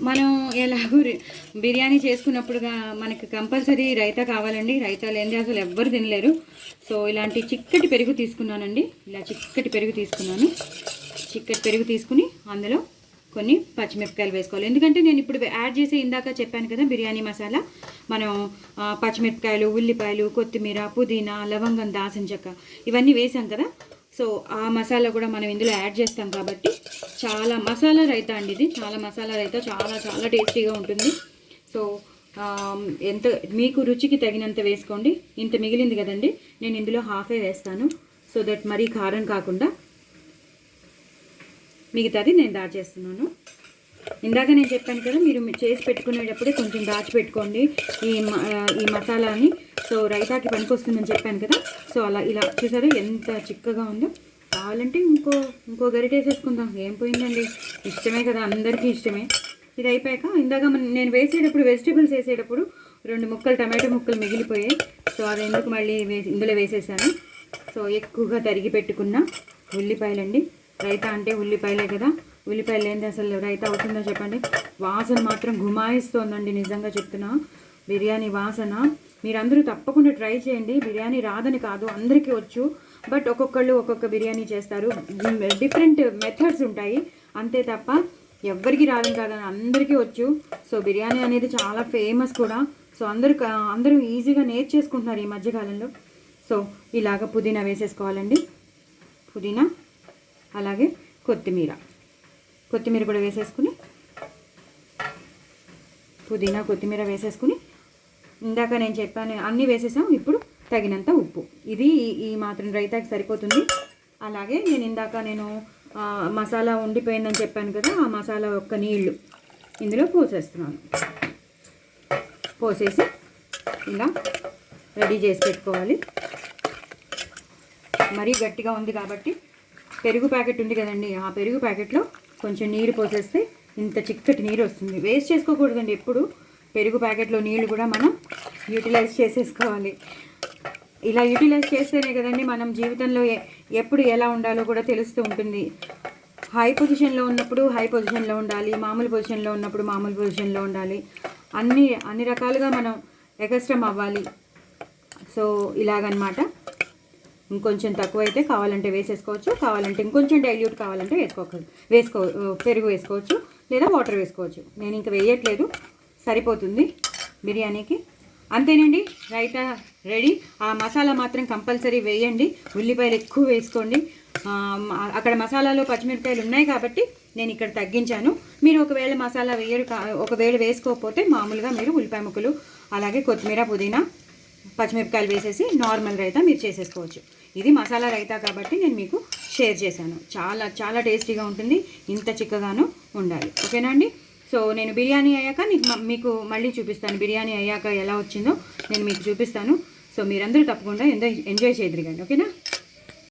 మనం ఎలాగో బిర్యానీ చేసుకున్నప్పుడుగా మనకి కంపల్సరీ రైతా కావాలండి. రైతా లేనిది అసలు ఎవ్వరు తినలేరు. సో ఇలాంటి చిక్కటి పెరుగు తీసుకున్నానండి. ఇలా చిక్కటి పెరుగు తీసుకున్నాను. చిక్కటి పెరుగు తీసుకుని అందులో కొన్ని పచ్చిమిరపకాయలు వేసుకోవాలి. ఎందుకంటే నేను ఇప్పుడు యాడ్ చేసి ఇందాక చెప్పాను కదా బిర్యానీ మసాలా, మనం పచ్చిమిరపకాయలు, ఉల్లిపాయలు, కొత్తిమీర, పుదీనా, లవంగం, దాల్చిన చెక్క ఇవన్నీ వేసాం కదా. సో ఆ మసాలా కూడా మనం ఇందులో యాడ్ చేస్తాం కాబట్టి చాలా మసాలా రైతా అండి ఇది. చాలా మసాలా రైతా, చాలా చాలా టేస్టీగా ఉంటుంది. సో ఎంత మీకు రుచికి తగినంత వేసుకోండి. ఇంత మిగిలింది కదండి, నేను ఇందులో హాఫే వేస్తాను. సో దట్ మరీ కారం కాకుండా మిగతాది నేను దాచేస్తున్నాను. ఇందాక నేను చెప్పాను కదా, మీరు చేసి పెట్టుకునేటప్పుడే కొంచెం దాచిపెట్టుకోండి ఈ మసాలాని. సో రైతాకి పనికొస్తుందని చెప్పాను కదా. సో అలా ఇలా చూసారు ఎంత చిక్కగా ఉందో. కావాలంటే ఇంకో గరిటె వేసేసుకుందాం, ఏం పోయిందండి, ఇష్టమే కదా, అందరికీ ఇష్టమే. ఇది అయిపోయాక ఇందాక నేను వేసేటప్పుడు వెజిటేబుల్స్ వేసేటప్పుడు 2 ముక్కలు టమాటో ముక్కలు మిగిలిపోయాయి. సో అది ఎందుకు మళ్ళీ ఇందులో వేసేసాను. సో ఎక్కువగా తరిగి పెట్టుకున్న ఉల్లిపాయలండి. రైతా అంటే ఉల్లిపాయలే కదా, ఉల్లిపాయలు లేనిది అసలు రైతా అవుతుందో చెప్పండి. వాసన మాత్రం గుమాయిస్తోందండి, నిజంగా చెప్తున్నా. బిర్యానీ వాసన మీరందరూ తప్పకుండా ట్రై చేయండి. బిర్యానీ రాదని కాదు, అందరికీ వచ్చు. బట్ ఒక్కొక్కళ్ళు ఒక్కొక్క బిర్యానీ చేస్తారు, డిఫరెంట్ మెథడ్స్ ఉంటాయి అంతే తప్ప ఎవ్వరికి రాదని కాదని అందరికీ వచ్చు. సో బిర్యానీ అనేది చాలా ఫేమస్ కూడా. సో అందరూ ఈజీగా నేర్చేసుకుంటున్నారు ఈ మధ్యకాలంలో. సో ఇలాగ పుదీనా వేసేసుకోవాలండి. పుదీనా అలాగే కొత్తిమీర కూడా వేసేసుకుని, పుదీనా కొత్తిమీర వేసేసుకుని, ఇందాక నేను చెప్పాను అన్నీ వేసేసాం. ఇప్పుడు తగినంత ఉప్పు, ఇది ఈ మాత్రం రైతాకి సరిపోతుంది. అలాగే నేను మసాలా ఉండిపోయిందని చెప్పాను కదా, ఆ మసాలా యొక్క నీళ్లు ఇందులో పోసేస్తున్నాను. పోసేసి ఇలా రెడీ చేసి పెట్టుకోవాలి. మరీ గట్టిగా ఉంది కాబట్టి పెరుగు ప్యాకెట్ ఉంది కదండి, ఆ పెరుగు ప్యాకెట్లో కొంచెం నీరు పోసేస్తే ఇంత చిక్కటి నీరు వస్తుంది. వేస్ట్ చేసుకోకూడదండి ఎప్పుడు. పెరుగు ప్యాకెట్లో నీళ్ళు కూడా మనం యూటిలైజ్ చేసేసుకోవాలి. ఇలా యూటిలైజ్ చేస్తేనే కదండి మనం జీవితంలో ఎప్పుడు ఎలా ఉండాలో కూడా తెలుస్తూ ఉంటుంది. హై పొజిషన్లో ఉన్నప్పుడు హై పొజిషన్లో ఉండాలి, మామూలు పొజిషన్లో ఉన్నప్పుడు మామూలు పొజిషన్లో ఉండాలి. అన్ని రకాలుగా మనం ఎగస్ట్రం అవ్వాలి. సో ఇలాగనమాట. ఇంకొంచెం తక్కువైతే కావాలంటే వేసేసుకోవచ్చు, కావాలంటే ఇంకొంచెం డైల్యూట్ కావాలంటే పెరుగు వేసుకోవచ్చు, లేదా వాటర్ వేసుకోవచ్చు. నేను ఇంకా వేయట్లేదు, సరిపోతుంది బిర్యానీకి. అంతేనండి, రైతా రెడీ. ఆ మసాలా మాత్రం కంపల్సరీ వేయండి, ఉల్లిపాయలు ఎక్కువ వేసుకోండి. అక్కడ మసాలాలో పచ్చిమిరపకాయలు ఉన్నాయి కాబట్టి నేను ఇక్కడ తగ్గించాను. మీరు ఒకవేళ మసాలా ఒకవేళ వేసుకోకపోతే మామూలుగా మీరు ఉల్లిపాయ ముక్కలు అలాగే కొత్తిమీర, పుదీనా, పచ్చిమిరపకాయలు వేసేసి నార్మల్ రైతా మీరు చేసేసుకోవచ్చు. ఇది మసాలా రైతా కాబట్టి నేను మీకు షేర్ చేశాను. చాలా చాలా టేస్టీగా ఉంటుంది, ఇంత చిక్కగాను ఉండాలి. ఓకేనా అండి. సో నేను బిర్యానీ అయ్యాక మీకు మళ్ళీ చూపిస్తాను. బిర్యానీ అయ్యాక ఎలా వచ్చిందో నేను మీకు చూపిస్తాను. సో మీరందరూ తప్పకుండా ఎంజాయ్ చేద్దరు కానీ. ఓకేనా.